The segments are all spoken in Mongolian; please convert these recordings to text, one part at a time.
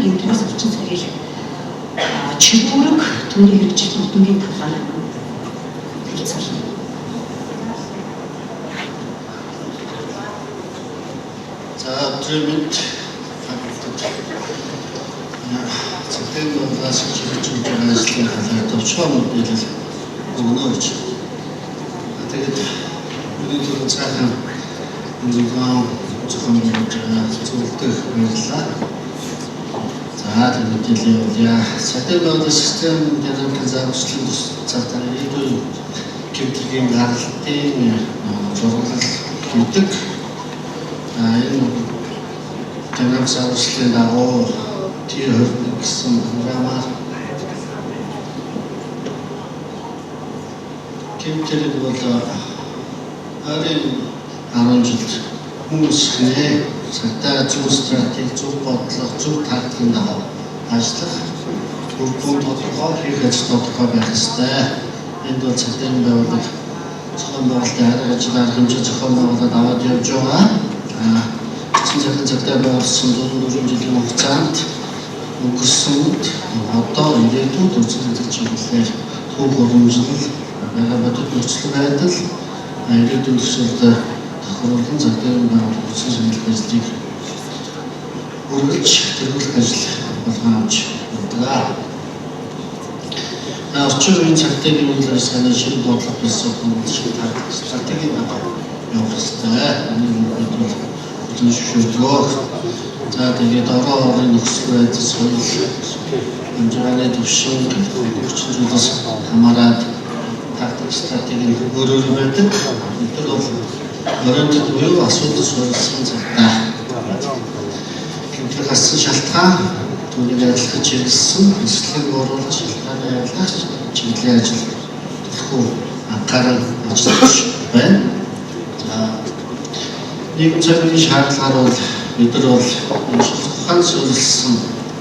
гэмтрээс орчин цагийг чигүүрэг түүний хэрэгжил үднгийн талаар хэлцүүлнэ. За өдрөмд цагтын бодлоос хэрэгжүүлж байгаа ажлын талаар товчхон мэдээлэл өгнө гэж. Тэгээд миний түрүү цаахан зөвхөн зөвлөлтөөр баярлалаа. За тэгээд мэдээлэл явуулъя. Цагтын бодлого систем дээр зааварчлалын цаатаар ирээдүйн гэмтэргийн гаргалтын зурглал гэдэг энэ танай зааварчлалын дагуу тэр гэсэн програмаар гэмтэрэг бол арийн 10 жилд хүмүүс нэ цагтаа зөв стратеги, зөв бодлого, зөв тактикийн дагуу ажиллах үр дүн тодорхой хийх ажил тодорхой байх ёстой. Энд бол цагтын байгууллага зохион байгуулалтын арга ажлаар хэмжээ зохион байгуулалт аваад явж байгаа. Цагтаа байгуулсан 4 жилийн хугацаанд өнгөрсөнд одоо ирээдүйд үзүүлэлт чиглэлээр төв урамжлал, байгаа бодит нөхцөл байдал, ирээдүйн төсөлд давхарлан цагтын байгууллагын шинжилгээ ажлыг үргэлж тэргүүлэх ажил болгоомж явдаг. Орчин үеийн цагтын үйл ажиллагааны шинэ бодлого бэлсэх стратегийн дагуу явах ёстой. Энэ зөвшөөрөлгөө. За тэгээд орон нөхцөл байдал, соёл, хэмжээний төвшин, хүчин зүйлээс хамаарат тактик стратеги өөрөөр байдаг. Тэр бол өрөөнд буюу асуудал суурилсан цагтаа гэмтэр гасан шалтгаан түүнийг ажиллах чиглэсэн эслэг оруулах шалтгааны ажиллаж чиглэлийн ажил төлхөө анхаарал ажиллаж байна. За нийгэм цагийн шаардлагаар бол бид нар бол ухаан суурилсан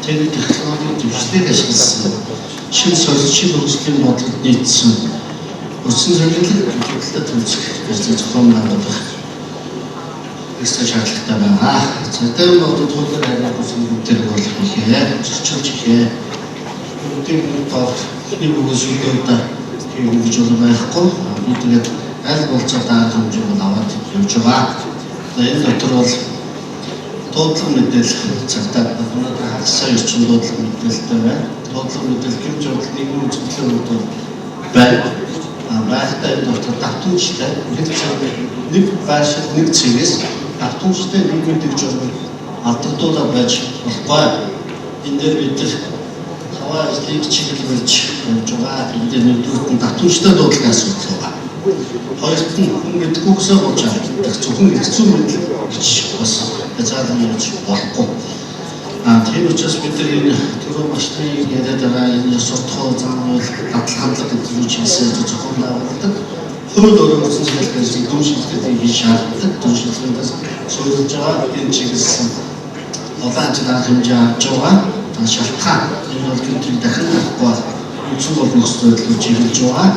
техник технологийн дэвшлиг ашигласан шинэ сорилтын хөгжлийн бодлогод нийцсэн өсөн зөвлөлт төлөвлөлтөд төвчөх гэж зохион байгуулах ёстой шаардлагатай байна. Цагтын бодлого тулгуур харьяа бүсгүй төр бол ихээр зөрчилж ихээр үүнийг бод нэг үгсүүдээр хийж болохгүй. Бид тэгээд аль болцоо дараа хэмжээ бол аваад явж байгаа. Энэ дотор бол дуудлага мэдээлэл цагтаа өнөөдөр хагас орчин дуудлага мэдээлэлтэй байна. Дуудлага мэдээлэл гэмж бодлого нийгмийн зөвлөлтөд байна. Байхтай дотор давтамжтай нэг байшин нэг цэгээс давтамжтай нийгмийн дэвж орны алдагдуулаад байж болохгүй. Энэ дээр бид хаваа ажлыг чиглүүлж явж байгаа. Энэ дээр нэгдүгээр давтамжтай дуудлага асуудал байна. Хоёрт нь хүн мэдгүйсээ болж байгаа. Зөвхөн хэцүү мэдл гэж бас хязгаарлан явж болохгүй. Тийм учраас бид энэ түрүү маш их яриад байгаа энэ суртахуун зам үйл дадлаг хандлага гэдэг зүйлсээ зохион байгуулдаг. Хууль өөрөөр хэлбэл дүн шилжилтийн хийж шаарддаг. Дүн шилжилтээс суурилж байгаа энэ чиглэсэн олон ажлын хэмжээ авч байгаа. Шалтгаан энэ бол гэмтэр дахин авахгүй үндсэн бол нөхцөл байдлыг чиглэж байгаа.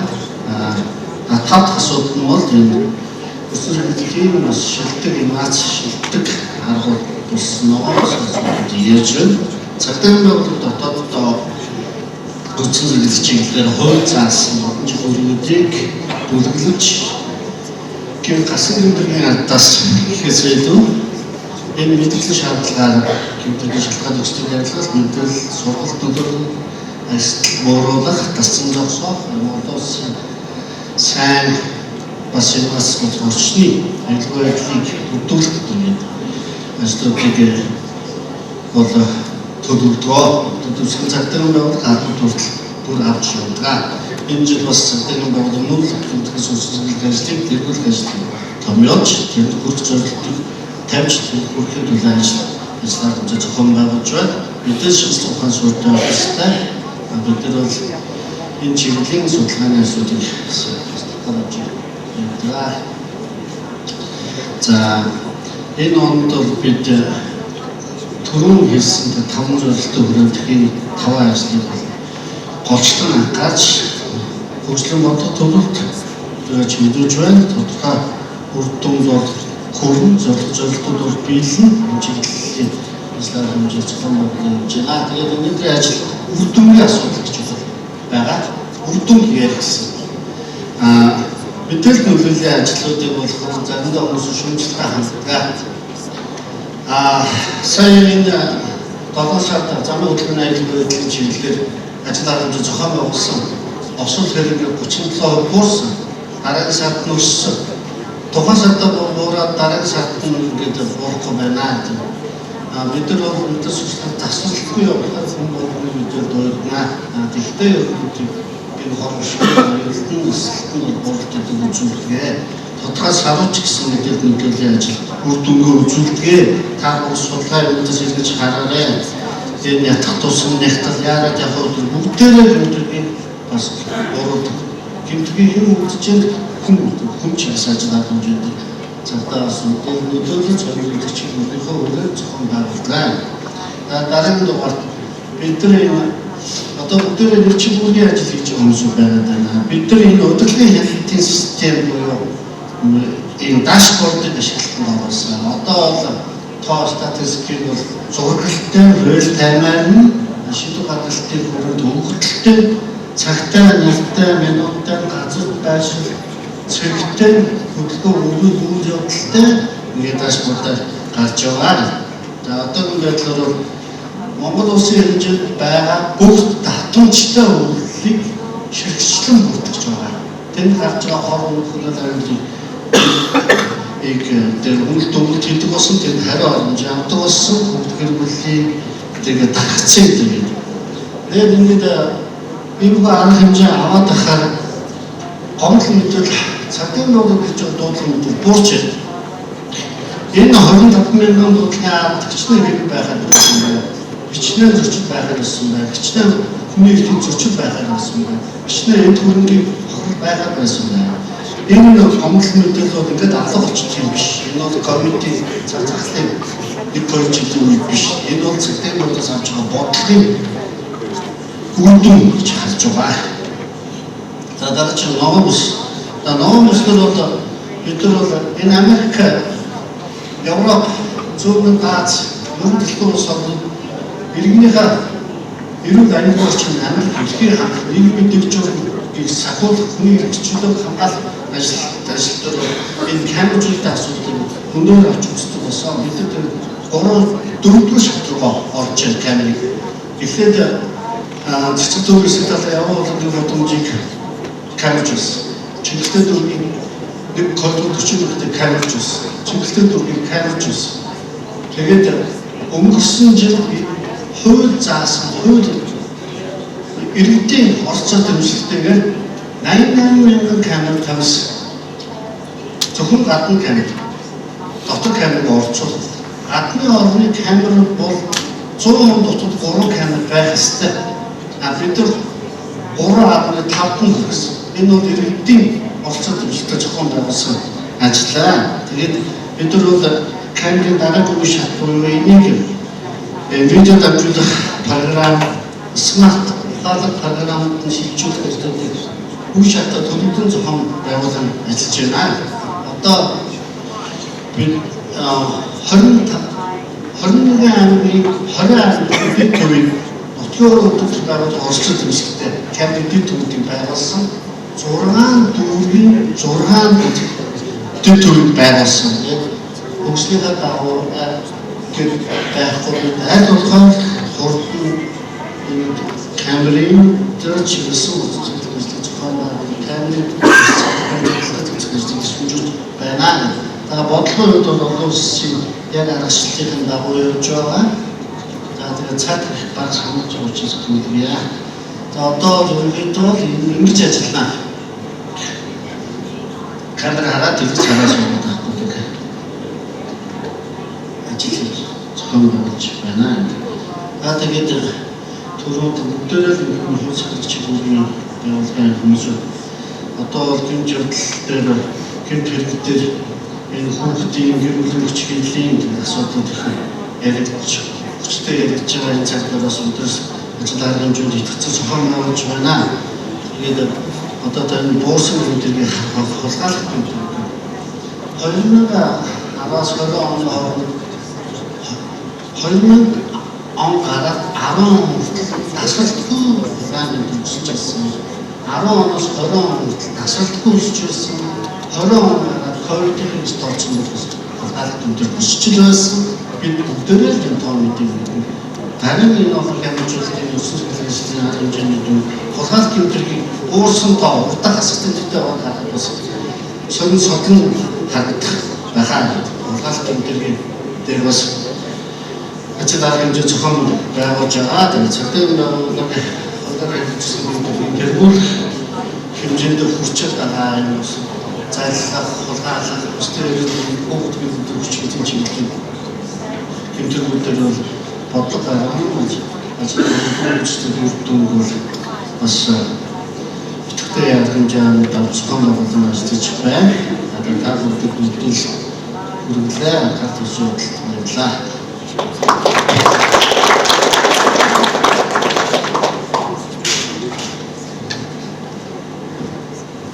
Тав асуудал нь бол энэ өсвөр хөдөлгөөний бас шилдэг инновац шилдэг арга тус ногоос ярьж байна. Цагтын байгууллага дотооддоо өсвөр хөдөлгөөний чиглэлээр хууль заасан боломж хөрвүүдийг бүлэглэж гэв гасан гэмтэргийн ардаас ихээс илүү энэ мэдээлэл шаардлагаар гэмтэргийн шалтгаан өсөлтөд ярилцлага мэдээлэл сургалт төлөв ажил бууруулах тасцсан зогсоох одоос сайн бас энэ бас орчны аюулгүй байдлыг хөдөлгөх гэдэг ажлуудыг бол төлөвлөгөө төсвийн цагтын байгууллага албан тушаал бүр авч явдаг. Энэ жил бас цагтын байгууллага нүүр хөдөлгөөс үйлчлүүлэх ажлыг тэргүүлэх ажлыг томьёолж тэр хүрх зорилтыг тавьж хүрхээ төлөө ажлаар хэмжээ зохион байгуулж байна. Мэдээж шинжлэх ухааны суртаа хэвстэй бид нар бол энэ чиглэлийн судалгааны асуудлыг тавьж явдаг. За энэ онд бол бид түрүүн хэлсэн 5 зорилттой хүрээндхийн 5 ажлыг голчлон анхаарч хөгжлөн бодлого төлөвт гэж мэдээж байна. Тодорхой үр дүн бол хүрэн зорилтууд бол биелэн энэ чиглэлийн ажлаар хэмжиж цогцолмод жинаа. Тэгээд өнөөдрийн ажил үр дүнгийн асуудал гэж байгаа. Үр дүн хийх гэсэн. Мэдээлэл нөлөөллийн ажлуудыг болохоор заримдаа хүмүүс шүүмжлэлтэй ханддаг. Сая энэ 7 сард замын хөдөлгөөний аюулгүй байдлын чиглэлээр ажлаар хэмжиж зохион байгуулсан осол хэрэг 37% буурсан. Дараагийн сард нь өссөн. Тухайн сард буураад дараагийн сард нь ингээд буурахгүй байна. Бид нар бол өндөр сүнслэг тасралтгүй явахаар хүмүүст мэдээлэл дөрөвнаа. Тэгтээ энэ хоромшигын аюулгүй өсөлтөнд болдог үзүүлгээ. Тодорхой сарууч гэсэн мэдээлэл нөлөөллийн ажил үр дүнгээ үзүүлдэг. Та бүхэн судлаа өндөс эргэж хараарай. Энэ ятгах тусам нэгтэл яарад явах бүгдээрээ өндөгийн бас урууд гэмтгийн юм үлдэж хүн чигээс ажиллаад хэмжээнд цагдаа асуудал нөлөөлж зориулж чиглэлийнхөө өрөө зохион байгууллаа. Дараагийн дугаарт бидний одоо бүгдээрээ нэг чиглэлийн ажил хийж байгаа хүмүүс байна. Бид нар энэ удирдлагын хяналтын систем буюу энэ дашбордыг ашиглан оруулсан. Одоо бол тоо статистикийг бол зурагтай, реал таймаар нь шийдвэр гаргалтын хүрээнд өгөгдөлтөй цагтаа, нартаа, минутаа, газар байшин, цэгтэй, хөдөлгөөн үйл явдалтай ингээд дашбордаар гарч байгаа. За одоогийн байдлаар Монгол улсын хэмжээнд байгаа бүх татамжтай үйлдэлийг ширхэгчлэн бүртгэж байгаа. Тэнд гарч байгаа хор үйлдэл аюулгүй дээр үйл дүнэлт хийдэг болсон, тэнд хариу оромж авдаг болсон, бүгд гэр бүлийн тэгээд тагцсан гэдэг. Тэгээд ингээд энэ арга хэмжээ аваад тахаар гомдол мэдээлэл цагийн нуудаг гэж дуудлага мэдээлэл буурч байна. Энэ 25 мянган дуудлагын арга хичнээн хэрэг байхад байсан байна. Хичнээн зөрчил байхад байсан байна. Хичнээн хүний эрхийн зөрчил байхад байсан байна. Хичнээн эд хөрөнгийн хохирол байхад байсан байна. Энэ гомдол мэдээлэл ингээд алга болчих юм биш. Энэ бол комити цацгалын нэг хоёр жилийн үед биш. Энэ бол цагийн нуудаас авч байгаа бодлогын үр дүн гэж харж байгаа. За дараагийн ногоон бүс. Ногоон бүсээр бол бид нар бол энэ Америк, Европ, Зүүн Аз, Өмнөд Дэлхийн улс орнууд иргэнийхээ эрүүл аюулгүй орчин Америк дэлхийн хангах нийгмийн дэвжүүлгийг сахиулах хүний эрхчлөлөг хамгаалах ажилтнууд энэ камеруудын асуудлыг хөнөөр авч үздэг болсон. Бид нар 3-4 шат руу орж ирэх камерыг. Эхлээд цэцэг төвөөс талаа явуулдаг боломжийг камерчус. Чиглэлтэй дүргийн нэг коридор 40 минутын камерчус. Чиглэлтэй дүргийн камерчус. Тэгээд өнгөрсөн жил хууль заасан хууль иргэдийн орцоо дэмжлэгтэйгээр 88 мянган камер тавьсан. Зөвхөн гадны камер. Дотор камерыг орцуулах. Гадны орны камер бол 100% дотор 3 камер байх ёстой. Бид нар 3.5 гэсэн. Энэ бол иргэдийн орцоо дэмжлэгтэй зохион байгуулсан ажиллаа. Тэгээд бид нар бол камерын дараагийн шат буюу энийг видео дамжуулах програм, смарт програмд нь шилжүүлэх хэрэгтэй. Бүх шатаа төлөвлөн зохион байгуулан ажиллаж байна. Одоо бид 21 аймгийн 20 аймгийн дэд төвийн нутгийн өдөрт байгуулах орчлон дэмжлэгтэй камерын дэд төвүүдийг байгуулсан. 6 дүүргийн 6 дэд төвийг байгуулсан. Өгснийхээ дагуу байхгүй аль болох хурдан камерын төрч гэсэн зохион байгуулалт байна. За бодлогын үед бол олон улсын яг аргачлалын дагуу явж байгаа. За тэгээд цаг баг санаж байгаа учраас хэлье. За одоо ерөнхийдөө ингэж ажиллана. Камер хараад тэгж цаанаас яваад байгаа. Ажил зохион байгуулж байна. Тэгээд түрүүд бүгдээрээ нэг хөлсөлт чиглэлийн байгууллагын хүмүүс одоо гэмж явдал дээр гэмт хэрэг дээр энэ хүүхдийн гэр бүлийн чиглэлийн асуудлууд их яригдж хүчтэй яригдж байгаа энэ цагтаас өдрөөс ажиллагаа хэмжээнд итгэцэн зохион байгуулж байна. Тэгээд одоо тань буурсан гэмтэрийг хулгайлах гэмтэр 2010-аас 20 оны хооронд 2000 он гараад 10 он тасралтгүй ураны төгсөж байсан. 10 оноос 20 он тасралтгүй өсөж байсан. 20 он гараад ковидын столцсон хүмүүс алт өндөр өсөж байсан. Бид бүгдээрээ энэ тоо мэдээ. Харин энэ олон хямдруулалтын өсөлт хэлсэн хэмжээний дүн хулгайлт тэмдэргийн уурсан тоо уртах ассистенттэй байгаа бас сонин содлон харагдах байгаа. Хулгайлт тэмдэргийн дээр бас ачаалал хэмжээ зохион байгуулж байгаа. Тэгээд цагдаа нэг хулгайлт тэмдэргийн тэргүүр хэмжээнд хүрчээд байгаа юм бас зайлах хулгайлах өсөлтийн бүгд төгсч гэсэн чиглэл тэмдэргүүдээр бол бодлого гаргах ажлын дүнгүүр бас итгэвчтэй хэмжээнд давцхан байгуулсан ажиллаж байна. Одоо та бүхэнд мэдээлэл хүргэлээ. Хатас үйлдэл баярлалаа.